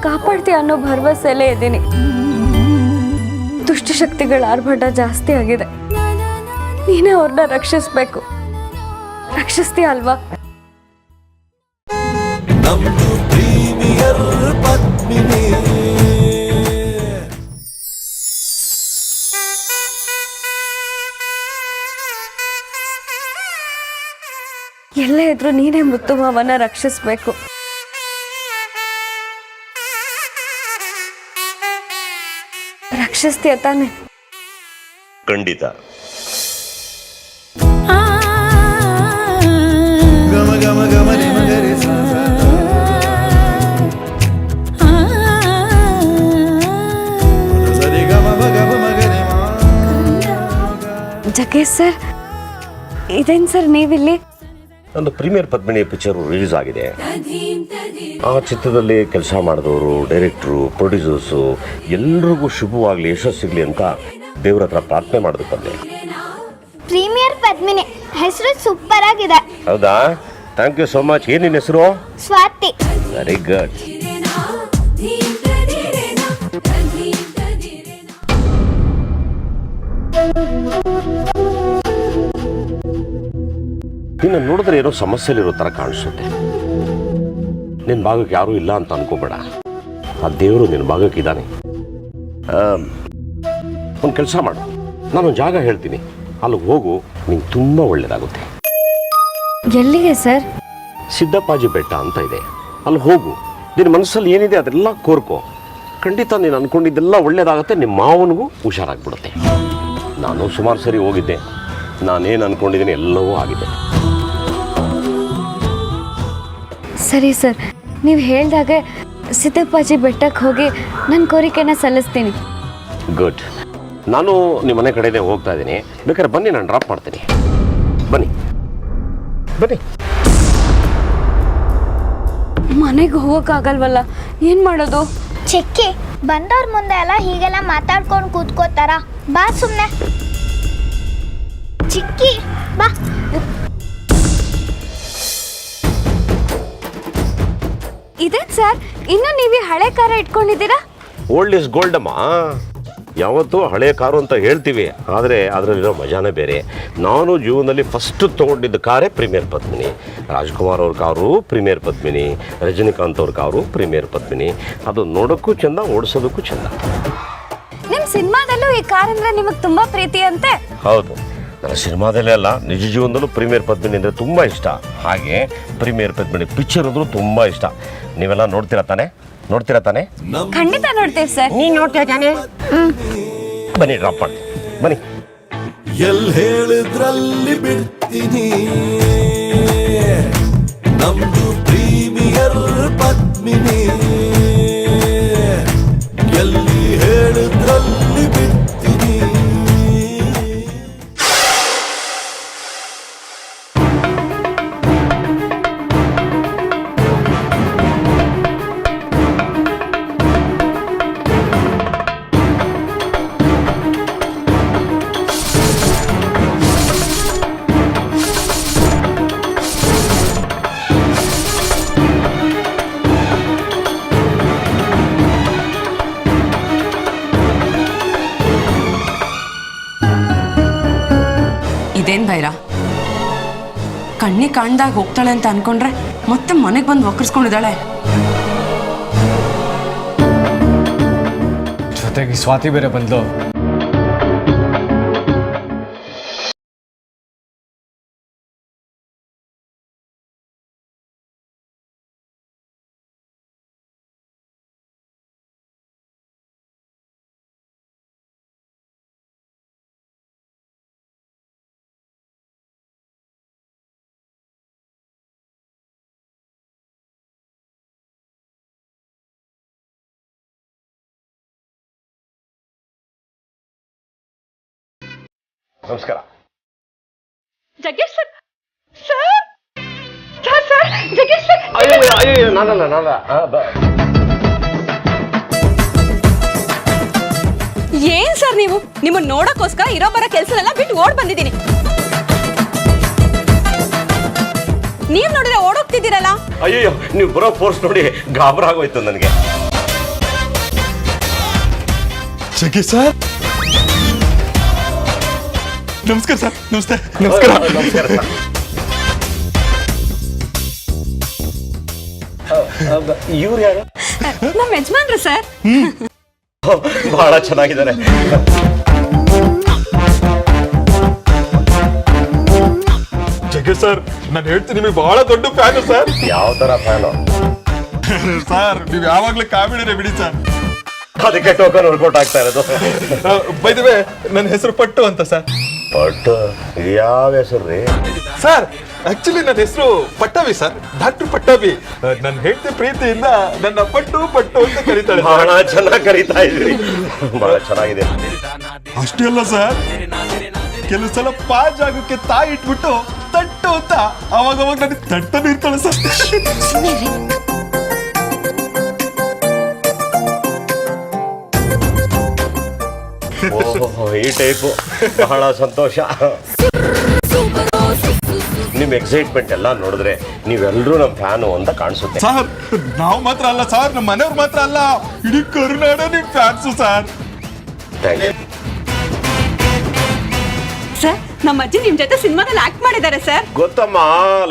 ಕಾಪಾಡ್ತೀಯ ಅನ್ನೋ ಭರವಸೆಯಲ್ಲೇ ಇದ್ದೀನಿ. ದುಷ್ಟಶಕ್ತಿಗಳ ಆರ್ಭಟ ಜಾಸ್ತಿ ಆಗಿದೆ. ನೀನೇ ಅವ್ರನ್ನ ರಕ್ಷಿಸ್ಬೇಕು. ರಕ್ಷಿಸ್ತೀಯ ಅಲ್ವಾ? ಎಲ್ಲೇ ಇದ್ರೂ ನೀನೇ ಮುತ್ತು ಮಾವನ ರಕ್ಷಿಸ್ಬೇಕು. ರಕ್ಷಿಸ್ತೀಯ ತಾನೆ? ಖಂಡಿತ. ಜಗ್ಗೇಶ್ ಸರ್, ಇದೇನು ಸರ್ ನೀವಿಲ್ಲಿ? ಒಂದು ಪ್ರೀಮಿಯರ್ ಪದ್ಮಿನಿ ಪಿಕ್ಚರ್ ರಿಲೀಸ್ ಆಗಿದೆ. ಆ ಚಿತ್ರದಲ್ಲಿ ಕೆಲಸ ಮಾಡಿದವರು, ಡೈರೆಕ್ಟ್ರು, ಪ್ರೊಡ್ಯೂಸರ್ಸು ಎಲ್ರಿಗೂ ಶುಭವಾಗಲಿ, ಯಶಸ್ಸು ಸಿಗಲಿ ಅಂತ ದೇವ್ರ ಹತ್ರ ಪ್ರಾರ್ಥನೆ ಮಾಡೋದಕ್ಕೆ ಬಂದೆ. ಪ್ರೀಮಿಯರ್ ಪದ್ಮಿನಿ ಹೆಸರು ಸೂಪರ್ ಆಗಿದೆ. ಹೌದಾ? Thank you so much. ಏನು ನಿನ್ನ ಹೆಸರು? ಸ್ವಾತಿ. Very good. ನಿನ್ನ ನೋಡಿದ್ರೆ ಏನೋ ಸಮಸ್ಯೆಲಿರೋ ಥರ ಕಾಣಿಸುತ್ತೆ. ನಿನ್ನ ಭಾಗಕ್ಕೆ ಯಾರೂ ಇಲ್ಲ ಅಂತ ಅನ್ಕೋಬೇಡ. ಆ ದೇವರು ನಿನ್ನ ಭಾಗಕ್ಕೆ ಇದ್ದಾನೆ. ಒಂದು ಕೆಲಸ ಮಾಡು, ನಾನೊಂದು ಜಾಗ ಹೇಳ್ತೀನಿ, ಅಲ್ಲಿಗೆ ಹೋಗು, ನಿಂಗೆ ತುಂಬ ಒಳ್ಳೆಯದಾಗುತ್ತೆ. ಎಲ್ಲಿಗೆ ಸರ್? ಸಿದ್ದಪ್ಪಾಜಿ ಬೆಟ್ಟ ಅಂತ ಇದೆ, ಅಲ್ಲಿ ಹೋಗು. ನಿನ್ನ ಮನಸ್ಸಲ್ಲಿ ಏನಿದೆ ಅದೆಲ್ಲ ಕೋರ್ಕೋ. ಖಂಡಿತ ನೀನು ಅಂದ್ಕೊಂಡಿದ್ದೆಲ್ಲ ಒಳ್ಳೇದಾಗುತ್ತೆ. ನಿಮ್ಮ ಮಾವನಿಗೂ ಹುಷಾರಾಗ್ಬಿಡುತ್ತೆ. ನಾನು ಸುಮಾರು ಸರಿ ಹೋಗಿದ್ದೆ. ನಾನೇನು ಅಂದ್ಕೊಂಡಿದ್ದೀನಿ ಎಲ್ಲವೂ ಆಗಿದೆ. ಸರಿ ಸರ್, ನೀವು ಹೇಳ್ದಾಗೆ ಸಿದ್ದಪ್ಪಾಜಿ ಬೆಟ್ಟಕ್ಕೆ ಹೋಗಿ ನನ್ನ ಕೋರಿಕೆನ ಸಲ್ಲಿಸ್ತೀನಿ. ಗುಡ್. ನಾನು ನಿಮ್ಮ ಮನೆ ಕಡೆನೇ ಹೋಗ್ತಾ ಇದ್ದೀನಿ. ಬೇಕಾದ್ರೆ ಬನ್ನಿ, ನಾನು ಡ್ರಾಪ್ ಮಾಡ್ತೀನಿ. ಬನ್ನಿ ಬನ್ನಿ. ಮನೆಗೆ ಹೋಗೋಕ್ಕಾಗಲ್ವಲ್ಲ, ಏನು ಮಾಡೋದು? ಚಿಕ್ಕಿ, ಬಂದವ್ರ ಮುಂದೆ ಎಲ್ಲ ಹೀಗೆಲ್ಲ ಮಾತಾಡ್ಕೊಂಡು ಕೂತ್ಕೋತಾರ? ಬಾ ಸುಮ್ಮನೆ. ಚಿಕ್ಕಿ ಬಾ. ಇದೇನು ಸರ್, ಇನ್ನೂ ನೀವು ಹಳೆ ಕಾರ ಇಟ್ಕೊಂಡಿದ್ದೀರಾ? ಓಲ್ಡ್ ಇಸ್ ಗೋಲ್ಡ್ ಅಮ್ಮ. ಯಾವತ್ತೂ ಹಳೆಯ ಕಾರು ಅಂತ ಹೇಳ್ತೀವಿ, ಆದರೆ ಅದರಲ್ಲಿರೋ ಮಜಾನೇ ಬೇರೆ. ನಾನು ಜೀವನದಲ್ಲಿ ಫಸ್ಟ್ ತೊಗೊಂಡಿದ್ದ ಕಾರೇ ಪ್ರೀಮಿಯರ್ ಪದ್ಮಿನಿ. ರಾಜ್ಕುಮಾರ್ ಅವ್ರ ಕಾರು ಪ್ರೀಮಿಯರ್ ಪದ್ಮಿನಿ, ರಜನಿಕಾಂತ್ ಅವ್ರ ಕಾರು ಪ್ರೀಮಿಯರ್ ಪದ್ಮಿನಿ. ಅದು ನೋಡೋಕ್ಕೂ ಚೆಂದ, ಓಡಿಸೋದಕ್ಕೂ ಚೆಂದ. ನಿಮ್ಮ ಸಿನಿಮಾದಲ್ಲೂ ಈ ಕಾರ್ ಅಂದರೆ ನಿಮಗೆ ತುಂಬ ಪ್ರೀತಿ ಅಂತೆ? ಹೌದು, ನನ್ನ ಸಿನಿಮಾದಲ್ಲೇ ಅಲ್ಲ, ನಿಜ ಜೀವನದಲ್ಲೂ ಪ್ರೀಮಿಯರ್ ಪದ್ಮಿನಿ ಅಂದರೆ ತುಂಬ ಇಷ್ಟ. ಹಾಗೆ ಪ್ರೀಮಿಯರ್ ಪದ್ಮಿನಿ ಪಿಕ್ಚರ್ ಅಂದ್ರೂ ತುಂಬ ಇಷ್ಟ. ನೀವೆಲ್ಲ ನೋಡ್ತೀರಾ ತಾನೆ? ಖಂಡಿತ ನೋಡ್ತೀವಿ ಸರ್. ನೀನು ನೋಡ್ತೀಯ ತಾನೆ? ಬನ್ನಿ, ಡ್ರಾಪ್ ಮಾಡಿ ಬನ್ನಿ. ಎಲ್ಲಿ ಹೇಳಿದ್ರಲ್ಲಿ ಬಿಡ್ತೀನಿ, ನಮ್ದು ಪ್ರೀಮಿಯರ್ ಪದ್ಮಿನಿ. ಎಲ್ಲಿ ಹೇಳಿದ್ರಲ್ಲಿ ಬಿಡ್ತೀನಿ. ಇದೇನ್ ಭೈರ, ಕಣ್ಣಿ ಕಾಣ್ದಾಗ ಹೋಗ್ತಾಳೆ ಅಂತ ಅನ್ಕೊಂಡ್ರೆ ಮತ್ತೆ ಮನೆಗೆ ಬಂದು ಒಕ್ಕರ್ಸ್ಕೊಂಡಿದ್ದಾಳೆ. ಜೊತೆಗೆ ಸ್ವಾತಿ ಬೇರೆ ಬಂದ್ಲು. ನಮಸ್ಕಾರ. Jaggesh sir, sir sir sir Jaggesh sir. ಅಯ್ಯೋ ನಾನಲ್ಲ. ಏನ್ ಸರ್ ನೀವು? ನಿಮ್ಮನ್ನ ನೋಡಕ್ಕೋಸ್ಕರ ಇರೋ ಬರೋ ಕೆಲಸನೆಲ್ಲ ಬಿಟ್ಟು ಓಡ್ ಬಂದಿದ್ದೀನಿ. ನೀವ್ ನೋಡಿದ್ರೆ ಓಡೋಗ್ತಿದ್ದೀರಲ್ಲ. ಅಯ್ಯೋ, ನೀವು ಬರೋ ಫೋರ್ಸ್ ನೋಡಿ ಗಾಬರ ಆಗೋಯ್ತು ನನಗೆ. ಜಗ್ಗಿ ಸರ್, ನಮಸ್ಕಾರ ಸರ್. ನಮಸ್ಕಾರ. ನಮಸ್ಕಾರ ಸರ್. ಇವ್ರು ಯಾರು? ನಮ್ಮ ಯಜಮಾನ್ರು ಸರ್. ಬಹಳ ಚೆನ್ನಾಗಿದ್ದಾರೆ. ಜಗ್ಗಿ ಸರ್, ನಾನು ಹೇಳ್ತೀನಿ, ನಿಮಗೆ ಬಹಳ ದೊಡ್ಡ ಫ್ಯಾನು ಸರ್. ಯಾವ ತರ ಫ್ಯಾನು? ಸರ್, ನೀವು ಯಾವಾಗ್ಲೂ ಕಾಮಿಡಿನೇ ಬಿಡಿ ಸರ್. ಅದಕ್ಕೆ ಟೋಕನ್ ವರ್ಕೌಟ್ ಆಗ್ತಾ ಇರೋದು. ಬೈ ದ ವೇ, ನನ್ನ ಹೆಸರು ಪಟ್ಟು ಅಂತ ಸರ್. ಬಟ್ ಯಾವ ಹೆಸರು ರೀ? ಸರ್, ಆಕ್ಚುಲಿ ನನ್ನ ಹೆಸರು ಪಟ್ಟವಿ ಸರ್, ಡಾಕ್ಟರ್ ಪಟ್ಟವಿ. ನನ್ನ ಹೆಂಡತಿ ಪ್ರೀತಿಯಿಂದ ನನ್ನ ಪಟ್ಟು ಪಟ್ಟು ಅಂತ ಕರೀತಾಳೆ. ಬಹಳ ಚೆನ್ನಾಗಿ ಕರೀತಾ ಇದ್ರಿ, ಬಹಳ ಚೆನ್ನಾಗಿದೆ. ಅಷ್ಟೇ ಅಲ್ಲ ಸರ್, ಕೆಲವು ಸಲ ಪಾ ಜಾಗಕ್ಕೆ ತಾಯಿ ಇಟ್ಬಿಟ್ಟು ತಟ್ಟು ಅಂತ ಅವಾಗ ನನಗೆ ತಟ್ಟನ್ನು ಇರ್ತಾಳೆ ಸರ್. ಓಹೋ, ಈ ಟೈಪು. ಬಹಳ ಸಂತೋಷ. ನಿಮ್ ಎಕ್ಸೈಟ್ಮೆಂಟ್ ಎಲ್ಲ ನೋಡಿದ್ರೆ ನೀವೆಲ್ಲರೂ ನಮ್ಮ ಫ್ಯಾನು ಅಂತ ಕಾಣಿಸುತ್ತೆ. ಸರ್, ನಾವು ಮಾತ್ರ ಅಲ್ಲ ಸರ್, ನಮ್ಮ ಮನೆಯವ್ರು ಮಾತ್ರ ಅಲ್ಲ, ಇಡೀ ಕರುನಾಡ ನಿಮ್ fans sir. Thank you. Sir, ನಮ್ಮ ಅಜ್ಜಿ ನಿಮ್ ಜೊತೆ ಸಿನಿಮಾದಲ್ಲಿ ಆಕ್ಟ್ ಮಾಡಿದ್ದಾರೆ ಸರ್. ಗೊತ್ತಮ್ಮ,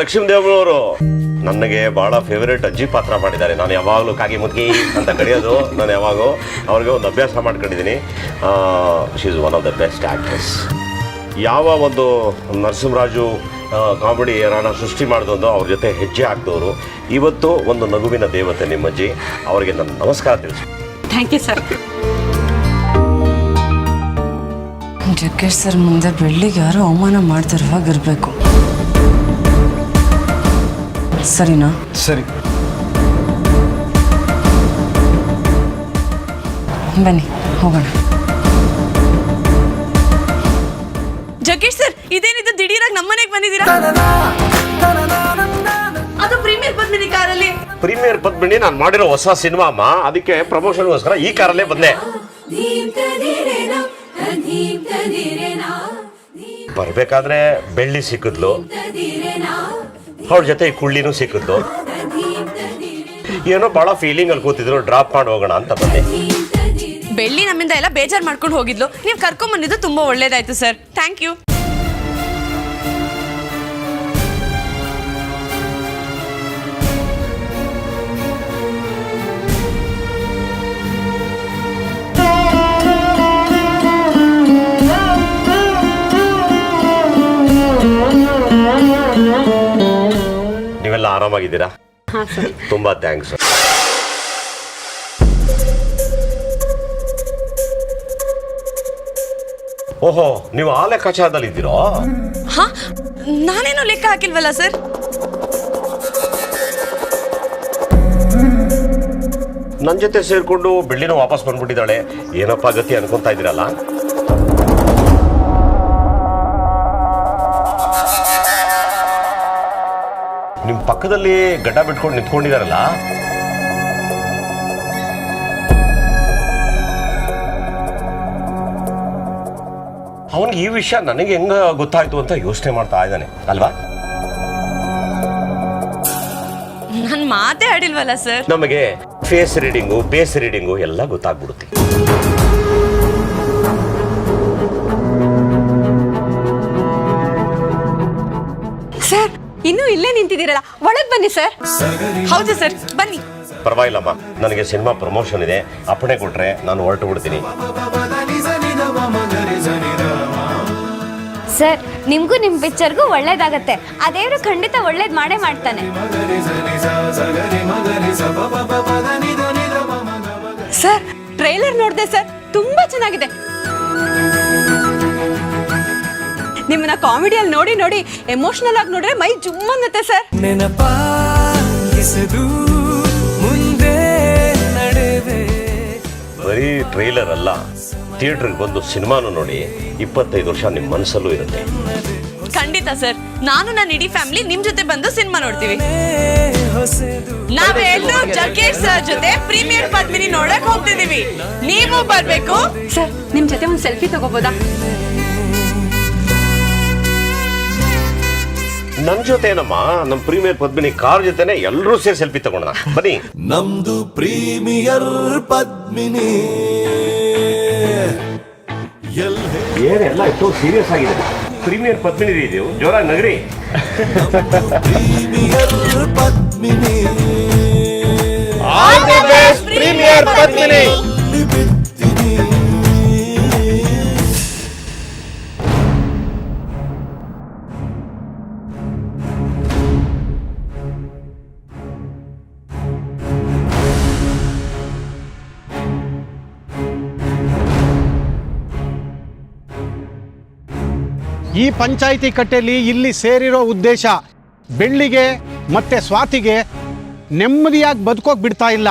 ಲಕ್ಷ್ಮೀದೇವನವರು ನನಗೆ ಬಹಳ ಫೇವರೇಟ್ ಅಜ್ಜಿ ಪಾತ್ರ ಮಾಡಿದ್ದಾರೆ. ನಾನು ಯಾವಾಗಲೂ ಕಾಗಿ ಮುದ್ಗಿ ಅಂತ ಕರೆಯೋದು. ನಾನು ಯಾವಾಗೂ ಅವ್ರಿಗೆ ಒಂದು ಅಭ್ಯಾಸ ಮಾಡ್ಕೊಂಡಿದ್ದೀನಿ. She is one of the best actress. ಯಾವ ಒಂದು ನರಸಿಂಹರಾಜು ಕಾಮಿಡಿ ರಾಣ ಸೃಷ್ಟಿ ಮಾಡಿದೊಂದು ಅವ್ರ ಜೊತೆ ಹೆಜ್ಜೆ ಹಾಕಿದವರು. ಇವತ್ತು ಒಂದು ನಗುವಿನ ದೇವತೆ ನಿಮ್ಮಜ್ಜಿ. ಅವರಿಗೆ ನನ್ನ ನಮಸ್ಕಾರ ತಿಳಿಸಿ. Thank you sir. Jaggesh sir ಮುಂದೆ ಬೆಳ್ಳಿಗೆ ಯಾರೋ ಅವಮಾನ ಮಾಡ್ತಿರೋ ಹಾಗಿರ್ಬೇಕು. ಸರಿನಾ? ಸರಿ. ಬನ್ನಿ ಹೋಗೋಣ. ಜಗ್ಗೇಶ್ ಸರ್, ಇದೇನಿದು ದಿಢೀರಾಗಿ ನಮ್ಮನೆಗೆ ಬಂದಿದ್ದೀರಾ? ಅದು ಪ್ರೀಮಿಯರ್ ಪದ್ಮಿನಿ ಕಾರಲ್ಲಿ. ಪ್ರೀಮಿಯರ್ ಪದ್ಮಿನಿ ನಾನು ಮಾಡಿರೋ ಹೊಸ ಸಿನಿಮಾ ಅಮ್ಮ, ಅದಕ್ಕೆ ಪ್ರಮೋಷನ್ಗೋಸ್ಕರ ಈ ಕಾರಲ್ಲೇ ಬಂದೆ. ಬರ್ಬೇಕಾದ್ರೆ ಬೆಳ್ಳಿ ಸಿಕ್ಕಿದ್ಲು, ಅವ್ರ ಜೊತೆ ಈ ಕುಳ್ಳಿನೂ ಸಿಕ್ಕಿದ್ಲು. ಏನೋ ಬಹಳ ಫೀಲಿಂಗ್ ಅಲ್ಲಿ ಕೂತಿದ್ರು, ಡ್ರಾಪ್ ಮಾಡಿ ಹೋಗೋಣ ಅಂತ ಬಂದೆ. ಬೆಳ್ಳಿ ನಮ್ಮಿಂದ ಎಲ್ಲ ಬೇಜಾರು ಮಾಡ್ಕೊಂಡು ಹೋಗಿದ್ಲು. ನೀವು ಕರ್ಕೊಂಡ್ ಬಂದಿದ್ದು ತುಂಬಾ ಒಳ್ಳೇದಾಯ್ತು ಸರ್. Thank you. ನೀವೆಲ್ಲ ಆರಾಮಾಗಿದ್ದೀರಾ? ತುಂಬಾ ಥ್ಯಾಂಕ್ಸ್. ಓಹೋ, ನೀವು ಆ ಲೆಕ್ಕಾಚಾರದಲ್ಲಿ ಇದ್ದೀರೋ? ಹಾ, ನಾನೇನೋ ಲೆಕ್ಕ ಹಾಕಿಲ್ವಲ್ಲ ಸರ್. ನನ್ನ ಜೊತೆ ಸೇರ್ಕೊಂಡು ಬೆಳ್ಳಿನ ವಾಪಸ್ ಬಂದ್ಬಿಟ್ಟಿದ್ದಾಳೆ. ಏನಪ್ಪಾ ಗತಿ ಅನ್ಕೊಂತಾ ಇದ್ದೀರಲ್ಲ? ನಿಮ್ ಪಕ್ಕದಲ್ಲಿ ಗಡ್ಡ ಬಿಟ್ಕೊಂಡು ನಿಂತ್ಕೊಂಡಿದಾರಲ್ಲ, ಅವನಿಗೆ ಈ ವಿಷಯ ನನಗೆ ಹೆಂಗ ಗೊತ್ತಾಯ್ತು ಅಂತ ಯೋಚನೆ ಮಾಡ್ತಾ ಇದ್ದಾನೆ ಅಲ್ವಾ? ನನ್ ಮಾತೇ ಆಡಿಲ್ವಲ್ಲ ಸರ್. ನಮಗೆ ಫೇಸ್ ರೀಡಿಂಗು, ಬೇಸ್ ರೀಡಿಂಗು ಎಲ್ಲ ಗೊತ್ತಾಗ್ಬಿಡುತ್ತೆ. ಸರ್, ಇನ್ನೂ ಇಲ್ಲೇ ನಿಂತಿದ್ದೀರಲ್ಲ, ಒಳಗ್ ಬನ್ನಿ ಸರ್. ಹೌದು ಸರ್, ಬನ್ನಿ. ಪರವಾಗಿಲ್ಲಮ್ಮ, ನನಗೆ ಸಿನಿಮಾ ಪ್ರಮೋಷನ್ ಇದೆ, ಅಪ್ಪಣೆ ಕೊಟ್ರೆ ನಾನು ಹೊರಟು ಬಿಡ್ತೀನಿ. ಸರ್, ನಿಮಗೂ ನಿಮ್ಮ ಪಿಕ್ಚರ್ಗೂ ಒಳ್ಳೇದಾಗತ್ತೆ. ಆ ದೇವರು ಖಂಡಿತ ಒಳ್ಳೇದು ಮಾಡೇ ಮಾಡ್ತಾನೆ. ಸರ್, ಟ್ರೈಲರ್ ನೋಡಿದೆ ಸರ್, ತುಂಬಾ ಚೆನ್ನಾಗಿದೆ. ನಿಮ್ಮನ್ನ ಕಾಮಿಡಿಯಲ್ಲಿ ನೋಡಿ ನೋಡಿ ಎಮೋಷನಲ್ ಆಗಿ ನೋಡ್ರೆ ಮೈ ಜುಮ್ ಅನ್ನತ್ತೆ ಸರ್. ಬರೀ ಟ್ರೈಲರ್ ಅಲ್ಲ, ಥಿಯೇಟರ್ಗೆ ಬಂದು ಸಿನಿಮಾನು ನೋಡಿ 25 ವರ್ಷ ನಿಮ್ಮ ಮನಸ್ಸಲ್ಲೂ ಇರುತ್ತೆ. ಖಂಡಿತ ಸರ್, ನಾನು ನನ್ನ ಇಡೀ ಫ್ಯಾಮಿಲಿ ನಿಮ್ ಜೊತೆ ಬಂದು ಸಿನಿಮಾ ನೋಡ್ತೀವಿ. ನಾವೆಲ್ಲರೂ ಜಗ್ಗೇಶ್ ಸರ್ ಜೊತೆ ಪ್ರೀಮಿಯರ್ ಪದ್ಮಿನಿ ನೋಡಕ್ ಹೋಗ್ತಿದೀವಿ. ನೀವು ಬರ್ಬೇಕು ಸರ್. ನಿಮ್ ಜೊತೆ ಒಂದು ಸೆಲ್ಫಿ ತಗೋಬೋದಾ? ನನ್ನ ಜೊತೆ ಏನಮ್ಮ, ನಮ್ಮ ಪ್ರೀಮಿಯರ್ ಪದ್ಮಿನಿ ಕಾರ್ ಜೊತೆನೆ ಎಲ್ಲರೂ ಸೇರಿ ಸೆಲ್ಫಿ ತಗೊಂಡ ಬನ್ನಿ. ನಮ್ದು ಪ್ರೀಮಿಯರ್ ಪದ್ಮಿನಿ. ಏನೆಲ್ಲ ಇಷ್ಟು ಸೀರಿಯಸ್ ಆಗಿದೆ. ಪ್ರೀಮಿಯರ್ ಪದ್ಮಿನಿ ಇದೆಯೋ ಜೋರಾಗಿ ನಗರಿ. Premier Padmini premier Padmini. ಬಿಡ್ತೀನಿ. ಈ ಪಂಚಾಯಿತಿ ಕಟ್ಟೆಯಲ್ಲಿ ಇಲ್ಲಿ ಸೇರಿರೋ ಉದ್ದೇಶ ಬೆಳ್ಳಿಗೆ ಮತ್ತೆ ಸ್ವಾತಿಗೆ ನೆಮ್ಮದಿಯಾಗಿ ಬದುಕೋಕೆ ಬಿಡ್ತಾ ಇಲ್ಲ.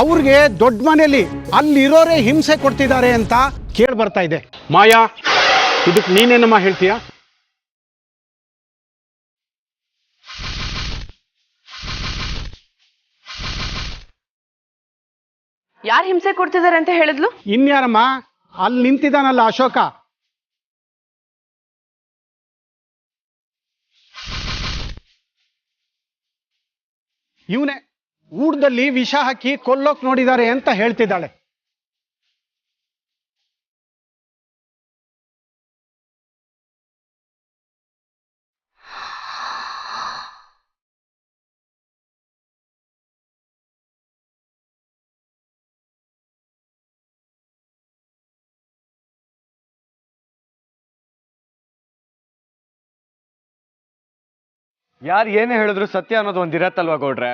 ಅವ್ರಿಗೆ ದೊಡ್ಡ ಮನೆಯಲ್ಲಿ ಅಲ್ಲಿರೋರೇ ಹಿಂಸೆ ಕೊಡ್ತಿದ್ದಾರೆ ಅಂತ ಕೇಳಿ ಬರ್ತಾ ಇದೆ. ಮಾಯಾ, ಇದಕ್ಕೆ ನೀನೇನಮ್ಮ ಹೇಳ್ತೀಯಾ? ಯಾರು ಹಿಂಸೆ ಕೊಡ್ತಿದ್ದಾರೆ ಅಂತ ಹೇಳಿದ್ಲು? ಇನ್ಯಾರಮ್ಮ, ಅಲ್ಲಿ ನಿಂತಿದ್ದಾನಲ್ಲ ಅಶೋಕ. ಇವನೇ ಊಟದಲ್ಲಿ ವಿಷ ಹಾಕಿ ಕೊಲ್ಲೋಕ್ ನೋಡಿದ್ದಾರೆ ಅಂತ ಹೇಳ್ತಿದ್ದಾಳೆ. ಯಾರು ಏನೇ ಹೇಳಿದ್ರು ಸತ್ಯ ಅನ್ನೋದು ಒಂದಿರತ್ತಲ್ವಾ ಗೌಡ್ರೆ?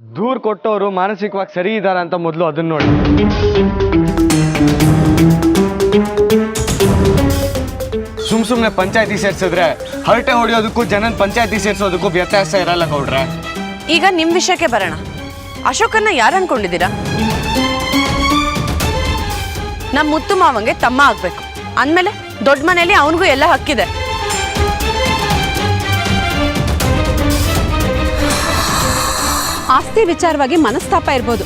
ದೂರ್ ಕೊಟ್ಟವರು ಮಾನಸಿಕವಾಗಿ ಸರಿ ಇದ್ದಾರ ಅಂತ ಮೊದಲು ಅದನ್ನ ನೋಡಿ. ಸುಮ್ನೆ ಪಂಚಾಯತಿ ಸೇರ್ಸಿದ್ರೆ ಹರಟೆ ಹೊಡೆಯೋದಕ್ಕೂ ಜನನ್ ಪಂಚಾಯತಿ ಸೇರ್ಸೋದಕ್ಕೂ ವ್ಯತ್ಯಾಸ ಇರಲ್ಲ ಗೌಡ್ರೆ. ಈಗ ನಿಮ್ ವಿಷಯಕ್ಕೆ ಬರೋಣ. ಅಶೋಕನ್ನ ಯಾರು ಅನ್ಕೊಂಡಿದ್ದೀರಾ? ನಮ್ಮ ಮುತ್ತು ಮಾವಂಗೆ ತಮ್ಮ ಆಗ್ಬೇಕು ಅಂದ್ಮೇಲೆ ದೊಡ್ಡ ಮನೆಯಲ್ಲಿ ಅವನಿಗೂ ಎಲ್ಲ ಹಕ್ಕಿದೆ. ಆಸ್ತಿ ವಿಚಾರವಾಗಿ ಮನಸ್ತಾಪ ಇರ್ಬೋದು,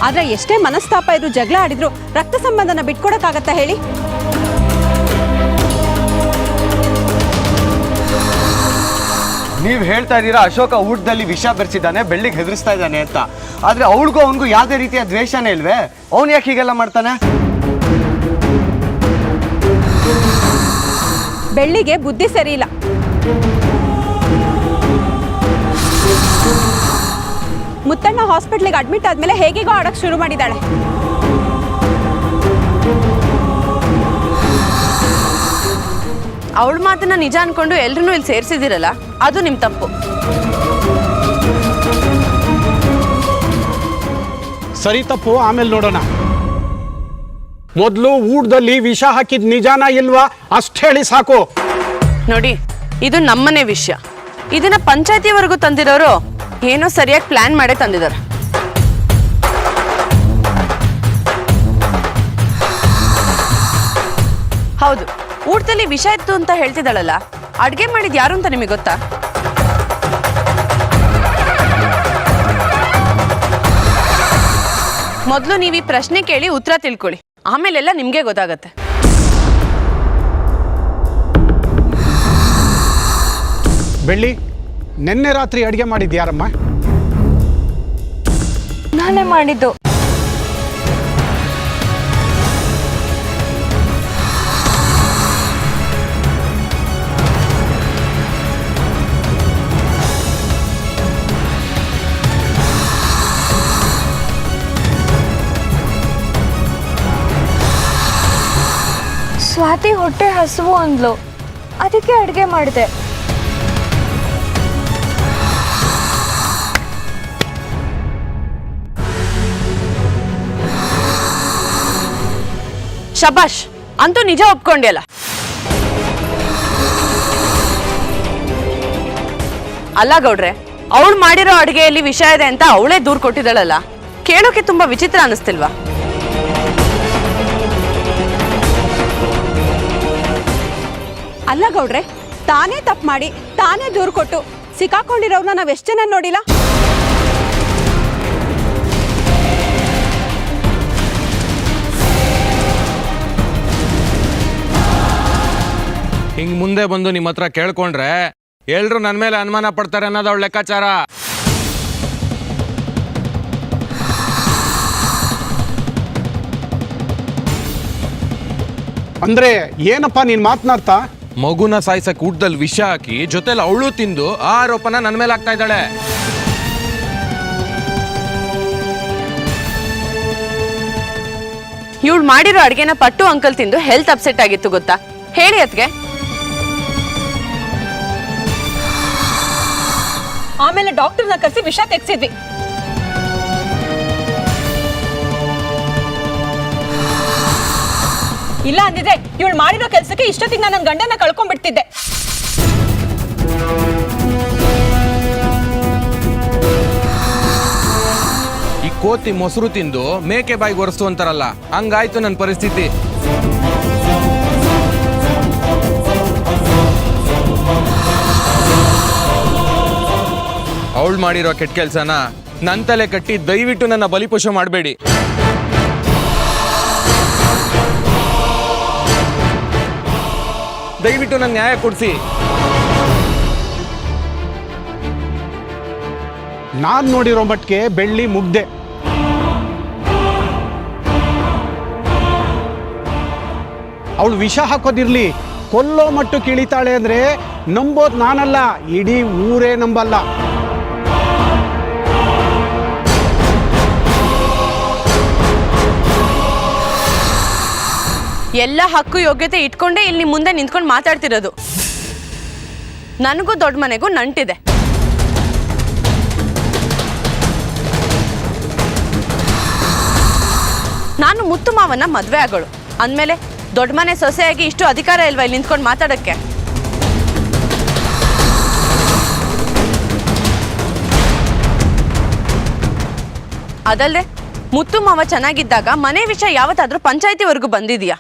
ಆದ್ರೆ ಎಷ್ಟೇ ಮನಸ್ತಾಪ ಇದ್ರು ಜಗಳ ಆಡಿದ್ರು ರಕ್ತ ಸಂಬಂಧನ ಬಿಟ್ಕೊಡಕ್ಕಾಗತ್ತಾ ಹೇಳಿ? ನೀವ್ ಹೇಳ್ತಾ ಇದ್ದೀರಾ ಅಶೋಕ ಊಟದಲ್ಲಿ ವಿಷ ಬೆರೆಸಿದ್ದಾನೆ, ಬೆಳ್ಳಿಗೆ ಹೆದರಿಸ್ತಾ ಇದ್ದಾನೆ ಅಂತ. ಆದ್ರೆ ಅವಳಿಗೂ ಅವನಿಗೂ ಯಾವುದೇ ರೀತಿಯ ದ್ವೇಷನೇ ಇಲ್ವೇ? ಅವನು ಯಾಕೆ ಹೀಗೆಲ್ಲ ಮಾಡ್ತಾನೆ? ಬೆಳ್ಳಿಗೆ ಬುದ್ಧಿ ಸರಿ ಇಲ್ಲ. ಮುತ್ತಣ್ಣ ಹಾಸ್ಪಿಟ್ಲಿಗೆ ಅಡ್ಮಿಟ್ ಆದ್ಮೇಲೆ ಹೇಗಿಗೋ ಆಡಕ್ ಶುರು ಮಾಡಿದಾಳೆ. ಅವಳ ಮಾತನ್ನ ನಿಜ ಅನ್ಕೊಂಡು ಎಲ್ರೂ ಇಲ್ಲಿ ಸೇರಿಸಿದಿರಲ್ಲ, ಅದು ನಿಮ್ ತಪ್ಪು. ಸರಿ ತಪ್ಪು ಆಮೇಲೆ ನೋಡೋಣ. ಮೊದಲು ಊಟದಲ್ಲಿ ವಿಷ ಹಾಕಿದ್ ನಿಜಾನ ಇಲ್ವಾ ಅಷ್ಟು ಹೇಳಿ ಸಾಕು. ನೋಡಿ, ಇದು ನಮ್ಮನೆ ವಿಷಯ. ಇದನ್ನ ಪಂಚಾಯತಿವರೆಗೂ ತಂದಿರೋರು ಏನೋ ಸರಿಯಾಗಿ ಪ್ಲಾನ್ ಮಾಡೇ ತಂದಿದ್ದಾರೆ. ಹೌದು, ಊಟದಲ್ಲಿ ವಿಷ ಇತ್ತು ಅಂತ ಹೇಳ್ತಿದ್ದಾಳಲ್ಲ, ಅಡ್ಗೆ ಮಾಡಿದ್ ಯಾರು ಅಂತ ನಿಮಗೆ ಗೊತ್ತಾ? ಮೊದಲು ನೀವು ಈ ಪ್ರಶ್ನೆ ಕೇಳಿ ಉತ್ತರ ತಿಳ್ಕೊಳ್ಳಿ, ಆಮೇಲೆಲ್ಲ ನಿಮ್ಗೆ ಗೊತ್ತಾಗತ್ತೆ. ಬೆಳ್ಳಿ, ನಿನ್ನೆ ರಾತ್ರಿ ಅಡುಗೆ ಮಾಡಿದ್ಯಾರಮ್ಮ? ನಾನೇ ಮಾಡಿದ್ದು. ಸ್ವಾತಿ ಹೊಟ್ಟೆ ಹಸುವು ಅಂದ್ಲು, ಅದಕ್ಕೆ ಅಡುಗೆ ಮಾಡಿದೆ. ಶಬಾಷ್, ಅಂತೂ ನಿಜ ಒಪ್ಕೊಂಡ್ಯಲ್ಲ. ಅಲ್ಲ ಗೌಡ್ರೆ, ಅವಳು ಮಾಡಿರೋ ಅಡುಗೆಯಲ್ಲಿ ವಿಷ ಇದೆ ಅಂತ ಅವಳೇ ದೂರು ಕೊಟ್ಟಿದ್ದಾಳಲ್ಲ, ಕೇಳೋಕೆ ತುಂಬಾ ವಿಚಿತ್ರ ಅನಿಸ್ತಿಲ್ವಾ? ಅಲ್ಲ ಗೌಡ್ರೆ, ತಾನೇ ತಪ್ಪು ಮಾಡಿ ತಾನೇ ದೂರು ಕೊಟ್ಟು ಸಿಕ್ಕಾಕೊಂಡಿರೋರ್ನ ನಾವ್ ಎಷ್ಟು ಜನ ನೋಡಿಲ್ಲ? ಹಿಂಗ್ ಮುಂದೆ ಬಂದು ನಿಮ್ಮ ಹತ್ರ ಕೇಳ್ಕೊಂಡ್ರೆ ಎಲ್ರು ನನ್ನ ಮೇಲೆ ಅನುಮಾನ ಪಡ್ತಾರೆ ಅನ್ನೋದು ಅವಳ ಲೆಕ್ಕಾಚಾರ. ಅಂದರೆ ಏನಪ್ಪ ನೀನು ಮಾತನಾಡ್ತಾ? ಮಗುನ ಸಾಯ್ಸಕ್ ಊಟದಲ್ಲಿ ವಿಷ ಹಾಕಿ ಜೊತೆಲಿ ಅವಳು ತಿಂದು ಆ ಆರೋಪನ ನನ್ನ ಮೇಲೆ ಹಾಕ್ತಾ ಇದ್ದಾಳೆ. ಇವಳು ಮಾಡಿರೋ ಅಡ್ಗೆನ ಪಟ್ಟು ಅಂಕಲ್ ತಿಂದು ಹೆಲ್ತ್ ಅಪ್ಸೆಟ್ ಆಗಿತ್ತು ಗೊತ್ತಾ? ಹೇಳಿ ಅದ್ಗೆ. ಆಮೇಲೆ ಡಾಕ್ಟರ್ನ ಕರೆಸಿ ವಿಷ ತೆಗ್ಸಿದ್ವಿ. ಇಲ್ಲ ಅಂದಿದ್ರೆ ಇವಳು ಮಾಡಿರೋ ಕೆಲಸಕ್ಕೆ ಇಷ್ಟೊತ್ತಿಗೆ ನಾನು ನನ್ನ ಗಂಡನ ಕಳ್ಕೊಂಡ್ಬಿಡ್ತಿದ್ದೆ. ಈ ಕೋತಿ ಮೊಸರು ತಿಂದು ಮೇಕೆ ಬಾಯಿಗೆ ಒರೆಸ್ತು ಅಂತಾರಲ್ಲ, ಹಂಗಾಯ್ತು ನನ್ನ ಪರಿಸ್ಥಿತಿ. ಅವಳು ಮಾಡಿರೋ ಕೆಟ್ಟ ಕೆಲಸನ ನನ್ನ ತಲೆ ಕಟ್ಟಿ ದಯವಿಟ್ಟು ನನ್ನ ಬಲಿಪೋಷ ಮಾಡಬೇಡಿ. ದಯವಿಟ್ಟು ನನ್ನ ನ್ಯಾಯ ಕೊಡಿಸಿ. ನಾನು ನೋಡಿರೋ ಮಟ್ಟಿಗೆ ಬೆಳ್ಳಿ ಮುಗ್ದೆ. ಅವಳು ವಿಷ ಹಾಕೋದಿರ್ಲಿ, ಕೊಲ್ಲೋ ಮಟ್ಟಕ್ಕೆ ಇಳಿತಾಳೆ ಅಂದರೆ ನಂಬೋದು ನಾನಲ್ಲ, ಇಡೀ ಊರೇ ನಂಬಲ್ಲ. ಎಲ್ಲ ಹಕ್ಕು ಯೋಗ್ಯತೆ ಇಟ್ಕೊಂಡೇ ಇಲ್ಲಿ ಮುಂದೆ ನಿಂತ್ಕೊಂಡು ಮಾತಾಡ್ತಿರೋದು. ನನಗೂ ದೊಡ್ಡ ಮನೆಗೂ ನಂಟಿದೆ. ನಾನು ಮುತ್ತು ಮಾವನ ಮದ್ವೆ ಆಗೋಳು ಅಂದಮೇಲೆ ದೊಡ್ಡ ಮನೆ ಸೊಸೆಯಾಗಿ ಇಷ್ಟು ಅಧಿಕಾರ ಇಲ್ವಾ ಇಲ್ಲಿ ನಿಂತ್ಕೊಂಡು ಮಾತಾಡೋಕ್ಕೆ? ಅದಲ್ಲದೆ ಮುತ್ತು ಮಾವ ಚೆನ್ನಾಗಿದ್ದಾಗ ಮನೆ ವಿಷಯ ಯಾವತ್ತಾದ್ರೂ ಪಂಚಾಯತಿವರೆಗೂ ಬಂದಿದೆಯಾ?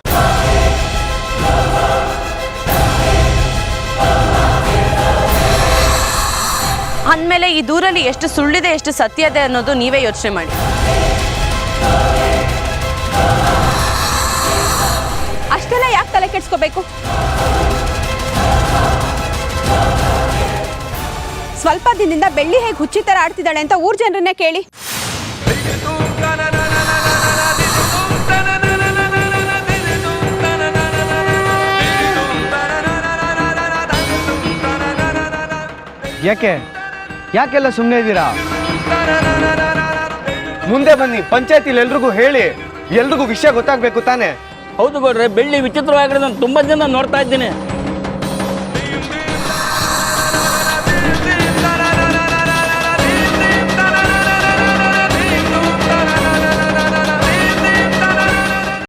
ಅಂದಮೇಲೆ ಈ ದೂರಲ್ಲಿ ಎಷ್ಟು ಸುಳ್ಳಿದೆ ಎಷ್ಟು ಸತ್ಯ ಇದೆ ಅನ್ನೋದು ನೀವೇ ಯೋಚನೆ ಮಾಡಿ. ಅಷ್ಟೆಲ್ಲ ಯಾಕೆ ತಲೆ ಕೆಡ್ಸ್ಕೋಬೇಕು? ಸ್ವಲ್ಪ ದಿನದಿಂದ ಬೆಳ್ಳಿ ಹೇಗೆ ಹುಚ್ಚಿ ಥರ ಆಡ್ತಿದ್ದಾಳೆ ಅಂತ ಊರ್ ಜನರನ್ನೇ ಕೇಳಿ. ಯಾಕೆಲ್ಲ ಸುಮ್ಮನೆ ಇದ್ದೀರಾ? ಮುಂದೆ ಬನ್ನಿ, ಪಂಚಾಯತಿಲಿ ಎಲ್ರಿಗೂ ಹೇಳಿ, ಎಲ್ರಿಗೂ ವಿಷಯ ಗೊತ್ತಾಗ್ಬೇಕು ತಾನೆ. ಹೌದು ಗೌಡ್ರೆ, ಬೆಳ್ಳಿ ವಿಚಿತ್ರವಾಗಿರೋದನ್ನು ತುಂಬಾ ಜನ ನೋಡ್ತಾ ಇದ್ದೀನಿ.